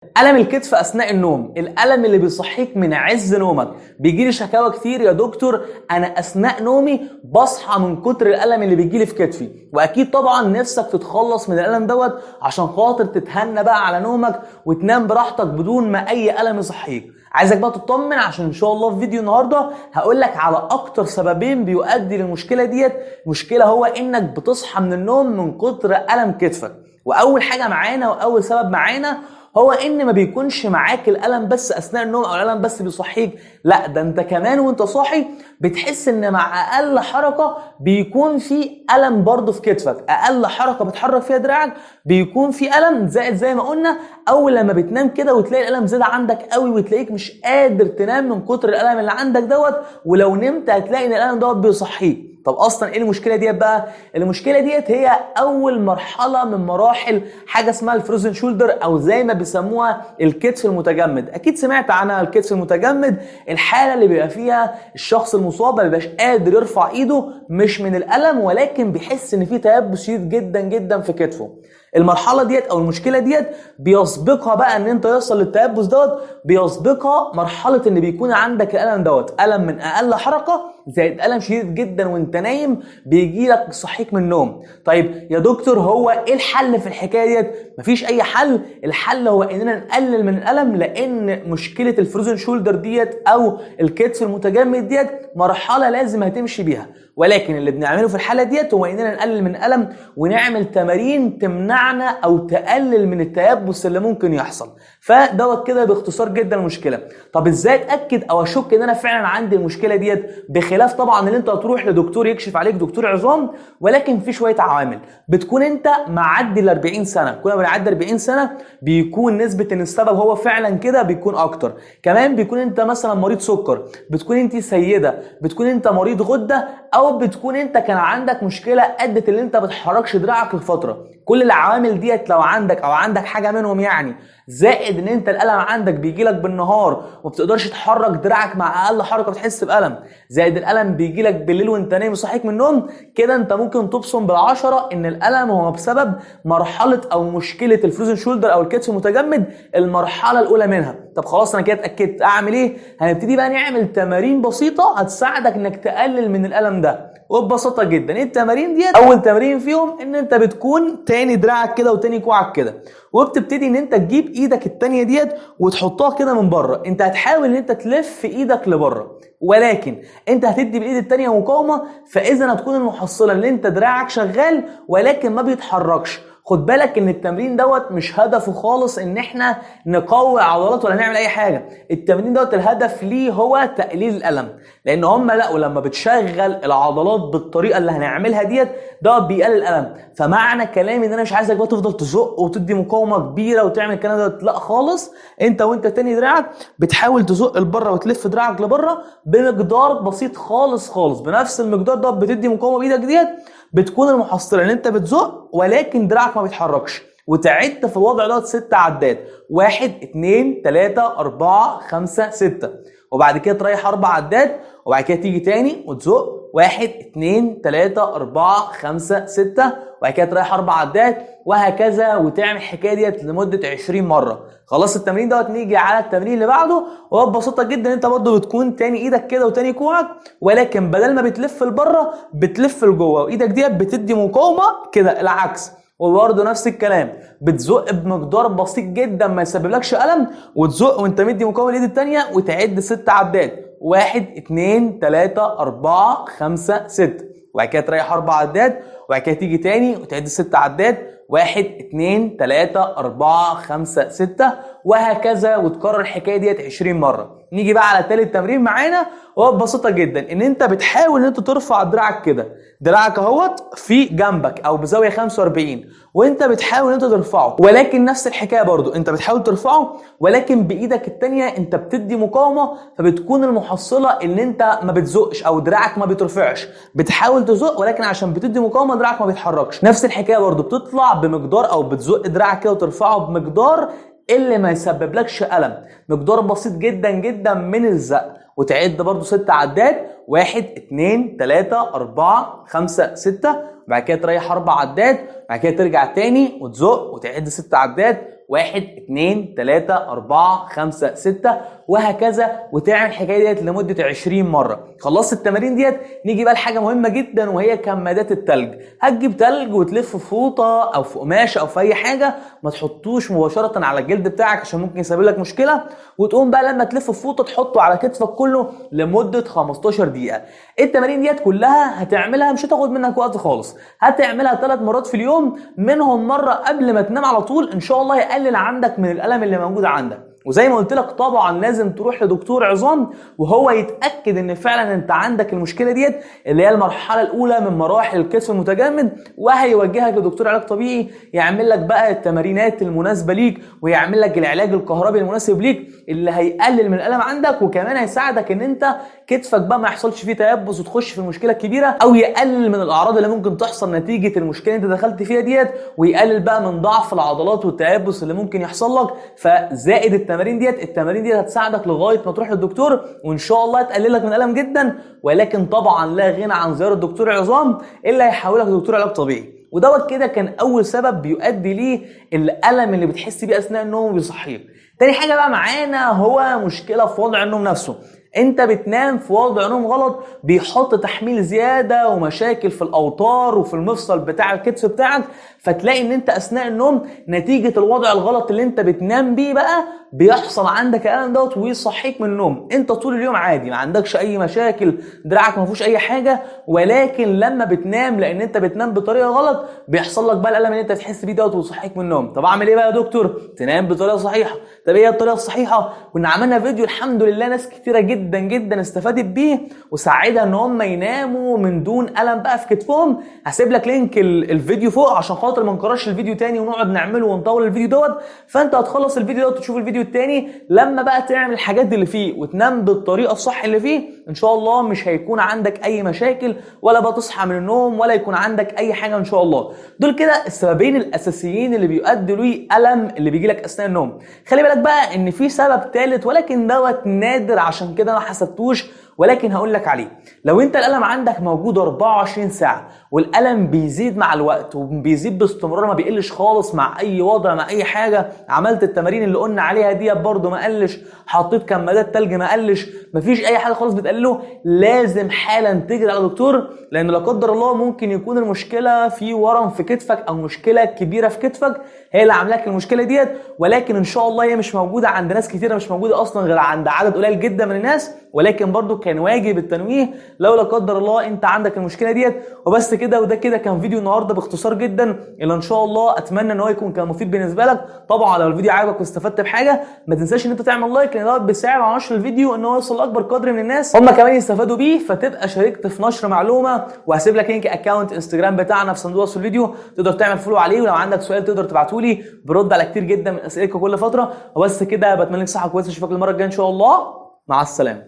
ألم الكتف أثناء النوم، الألم اللي بيصحيك من عز نومك. بيجيلي شكاوى كتير يا دكتور أنا أثناء نومي بصحى من كتر الألم اللي بيجيلي في كتفي، وأكيد طبعا نفسك تتخلص من الألم دوت عشان خاطر تتهنى بقى على نومك وتنام براحتك بدون ما أي ألم يصحيك. عايزك بقى تطمن عشان ان شاء الله في فيديو النهارده هقول لك على اكتر سببين بيؤدي للمشكله ديت. مشكله هو انك بتصحى من النوم من كتر الم كتفك. واول حاجه معانا واول سبب معانا هو ان ما بيكونش معاك الالم بس اثناء النوم او الالم بس بيصحيك، لا ده انت كمان وانت صاحي بتحس ان مع اقل حركه بيكون في الم برضه في كتفك. اقل حركه بتحرك فيها دراعك بيكون في الم زائد زي ما قلنا. اول لما بتنام كده وتلاقي الالم زاد عندك قوي وتلاقيك مش قادر تنام من كتر الالم اللي عندك دوت، ولو نمت هتلاقي ان الالم دوت بيصحيك. طب اصلا ايه المشكله ديت بقى؟ المشكله ديت هي اول مرحله من مراحل حاجه اسمها الفروزن شولدر او زي ما بيسموها الكتف المتجمد. اكيد سمعت عنها الكتف المتجمد، الحاله اللي بيبقى فيها الشخص المصاب ما بيبقاش قادر يرفع ايده مش من الالم ولكن بيحس ان في تيبس شديد جدا جدا في كتفه. المرحله ديت او المشكله ديت بيسبقها بقى ان انت يوصل للتيبس دوت، بيسبقها مرحله ان بيكون عندك الالم دوت، الم من اقل حركه زائد الم شديد جدا وانت نايم بيجي لك صحيك من النوم. طيب يا دكتور هو ايه الحل في الحكايه ديت؟ مفيش اي حل. الحل هو اننا نقلل من الالم، لان مشكله الفروزن شولدر ديت او الكتف المتجمد ديت مرحله لازم هتمشي بيها، ولكن اللي بنعمله في الحاله ديت هو اننا نقلل من الالم ونعمل تمارين تمنعنا او تقلل من التيبس اللي ممكن يحصل. فدوت كده باختصار جدا المشكله. طب ازاي اتاكد او اشك ان انا فعلا عندي المشكله ديت؟ بخلاف طبعا ان انت هتروح لدكتور يكشف عليك دكتور عظام، ولكن في شويه عوامل. بتكون انت معدي ال 40 سنه، كل ما بنعدي 40 سنه بيكون نسبه ان السبب هو فعلا كده بيكون اكتر. كمان بيكون انت مثلا مريض سكر، بتكون انت سيده، بتكون انت مريض غده، او بتكون انت كان عندك مشكله ادت اللي انت بتحركش دراعك لفتره. كل العوامل ديت لو عندك او عندك حاجه منهم يعني، زائد ان انت الالم عندك بيجي لك بالنهار وما بتقدرش تحرك دراعك مع اقل حركه بتحس بالم، زائد الالم بيجي لك بالليل وانت نايم صحيك من النوم، كده انت ممكن تبصم بالعشره ان الالم هو بسبب مرحله او مشكله الفروزن شولدر او الكتف المتجمد المرحله الاولى منها. طب خلاص انا كده اتاكدت، اعمل ايه؟ هنبتدي بقى نعمل تمارين بسيطه هتساعدك انك تقلل من الالم ده وببساطه جدا. ايه التمارين ديت؟ اول تمرين فيهم ان انت بتكون تاني دراعك كده وتاني كوعك كده، وبتبتدي ان انت تجيب ايدك التانيه ديت وتحطها كده من بره. انت هتحاول ان انت تلف ايدك لبره، ولكن انت هتدي بالايد التانيه مقاومه، فاذا هتكون المحصله ان انت دراعك شغال ولكن ما بيتحركش. خد بالك ان التمرين دوت مش هدفه خالص ان احنا نقوي عضلات ولا نعمل اي حاجه. التمرين دوت الهدف ليه هو تقليل الالم، لان هم لقوا لما بتشغل العضلات بالطريقه اللي هنعملها ديت دوت بيقلل الالم. فمعنى كلامي ان انا مش عايزك بقى تفضل تزق وتدي مقاومه كبيره وتعمل الكلام دوت، لا خالص. انت وانت تاني دراعك بتحاول تزق لبره وتلف دراعك لبره بمقدار بسيط خالص خالص، بنفس المقدار دوت بتدي مقاومه بايدك ديت، بتكون المحصله ان انت بتزق ولكن دراعك ما بيتحركش، وتعد في الوضع دوت 6 عدات، 1 2 3 4 5 6، وبعد كده تريح 4 عدات، وبعد كده تيجي تاني وتزق 1 2 3 4 5 6، وبعد كده تريح 4 عدات، وهكذا، وتعمل الحكايه ديت لمده 20 مره. خلاص التمرين دوت نيجي على التمرين اللي بعده، وببساطه جدا انت برضه بتكون تاني ايدك كده وتاني كوعك، ولكن بدل ما بتلف لبره بتلف لجوه، وايدك ديت بتدي مقاومه كده العكس، وبرضه نفس الكلام بتزق بمقدار بسيط جدا ما يسببلكش الم، وتزق وانت مدي مقاومه الايد الثانيه وتعد 6 عدات، 1 2 3 4 5 6، وبعد كده تريح 4 عدات، وبعد كده تيجي تاني وتعد 6 عدات، 1 2 3 4 5 6، وهكذا، وتكرر الحكايه ديت 20 مره. نيجي بقى على ثالث تمرين معانا، وهو ببساطه جدا ان انت بتحاول ان انت ترفع دراعك كده، دراعك اهوت في جنبك او بزاويه 45، وانت بتحاول ان انت ترفعه، ولكن نفس الحكايه برضو انت بتحاول ترفعه ولكن بايدك الثانيه انت بتدي مقاومه، فبتكون المحصله ان انت ما بتزقش او دراعك ما بيترفعش، بتحاول تزق ولكن عشان بتدي مقاومه دراعك ما بيتحركش. نفس الحكايه برضو بتطلع بمقدار او بتزق دراعك كده وترفعه بمقدار اللي ما يسببلكش الم، مقدار بسيط جدا جدا من الزق، وتعد برضو 6 عدات، 1 2 3 4 5 6، وبعد كده تريح 4 عدات، بعد كده ترجع تاني وتزق وتعد 6 عدات، 1 2 3 4 5 6 وهكذا، وتعمل الحكايه ديت لمده 20 مره. خلصت التمارين ديت، نيجي بقى لحاجه مهمه جدا وهي كمادات التلج. هتجيب تلج وتلف في فوطه او في قماشه او في اي حاجه، ما تحطوش مباشره على الجلد بتاعك عشان ممكن يسبب لك مشكله، وتقوم بقى لما تلف في فوطه تحطه على كتفك كله لمده 15 دقيقه. التمارين ديت كلها هتعملها مش هتاخد منك وقت خالص، هتعملها 3 مرات في اليوم، منهم مره قبل ما تنام على طول، ان شاء الله يقلل عندك من الالم اللي موجود عندك. وزي ما قلت لك طبعا لازم تروح لدكتور عظام وهو يتاكد ان فعلا انت عندك المشكله ديت اللي هي المرحله الاولى من مراحل الكتف المتجمد، وهيوجهك لدكتور علاج طبيعي يعمل لك بقى التمارينات المناسبه ليك، ويعمل لك العلاج الكهربي المناسب ليك اللي هيقلل من الالم عندك، وكمان هيساعدك ان انت كتفك بقى ما يحصلش فيه تيبس وتخش في المشكله الكبيره، او يقلل من الاعراض اللي ممكن تحصل نتيجه المشكله اللي انت دخلت فيها ديت، ويقلل بقى من ضعف العضلات والتيبس اللي ممكن يحصل لك. فزائد التمارين ديت هتساعدك لغايه ما تروح للدكتور، وان شاء الله تقللك من الالم جدا. ولكن طبعا لا غنى عن زياره دكتور عظام الا هيحولك لدكتور علاج طبيعي. ودوت كده كان اول سبب بيؤدي ليه الالم اللي بتحس بيه اثناء النوم بيصحيك. تاني حاجه بقى معانا هو مشكله في وضع النوم نفسه. انت بتنام في وضع نوم غلط، بيحط تحميل زياده ومشاكل في الاوتار وفي المفصل بتاع الكتف بتاعك، فتلاقي ان انت اثناء النوم نتيجه الوضع الغلط اللي انت بتنام بيه بقى بيحصل عندك الالم دوت ويصحيك من النوم. انت طول اليوم عادي، ما عندكش اي مشاكل، دراعك ما فيهوش اي حاجه، ولكن لما بتنام لان انت بتنام بطريقه غلط بيحصل لك بقى الالم اللي انت بتحس بيه دوت ويصحيك من النوم. طب اعمل ايه بقى يا دكتور؟ تنام بطريقه صحيحه. طب ايه الطريقه الصحيحه؟ كنا عملنا فيديو الحمد لله ناس كتيره جدا جدا استفادت بيه وساعدها ان هم يناموا من دون الم بقى في كتفهم. هسيب لك لينك الفيديو فوق عشان خاطر ما نكررش الفيديو تاني ونقعد نعمله ونطول الفيديو دوت. فانت هتخلص الفيديو دوت وتشوف الفيديو التاني، لما بقى تعمل الحاجات دي اللي فيه وتنام بالطريقه الصح اللي فيه، ان شاء الله مش هيكون عندك اي مشاكل ولا بقى تصحى من النوم ولا يكون عندك اي حاجه ان شاء الله. دول كده السببين الاساسيين اللي بيؤدوا ليه الم اللي بيجي لك اثناء النوم. خلي بالك بقى ان في سبب ثالث ولكن دوت نادر، عشان كده ما حسبتوش ولكن هقول لك عليه. لو انت الالم عندك موجود 24 ساعه والالم بيزيد مع الوقت وبيزيد باستمرار ما بيقلش خالص مع اي وضع مع اي حاجه، عملت التمارين اللي قلنا عليها دي برضه ما قلش، حطيت كمادات تلج ما قلش، مفيش اي حاجه خالص بتقلله، لازم حالا تجري على دكتور، لان لا قدر الله ممكن يكون المشكله في ورم في كتفك او مشكله كبيره في كتفك هي اللي عامله لك المشكله ديت. ولكن ان شاء الله هي مش موجوده عند ناس كتيره، مش موجوده اصلا غير عند عدد قليل جدا من الناس، ولكن برضو كان واجب التنويه لو لا قدر الله انت عندك المشكله ديت. وبس كده، وده كده كان فيديو النهارده باختصار جدا اللي ان شاء الله اتمنى ان هو يكون كان مفيد بالنسبه لك. طبعا لو الفيديو عجبك واستفدت بحاجه ما تنساش ان انت تعمل لايك، لان دوت بيساعد على نشر الفيديو ان هو يوصل لاكبر قدر من الناس هم كمان يستفادوا بيه، فتبقى شاركت في نشر معلومه. وهسيب لك لينك اكونت انستجرام بتاعنا في صندوق وصف الفيديو، تقدر تعمل فولو عليه، ولو عندك سؤال تقدر تبعته لي، برد على كتير جدا من اسئلتك كل فتره. وبس كده، بتمنى لك صحه كويسه، اشوفك المره الجايه ان شاء الله. مع السلامه.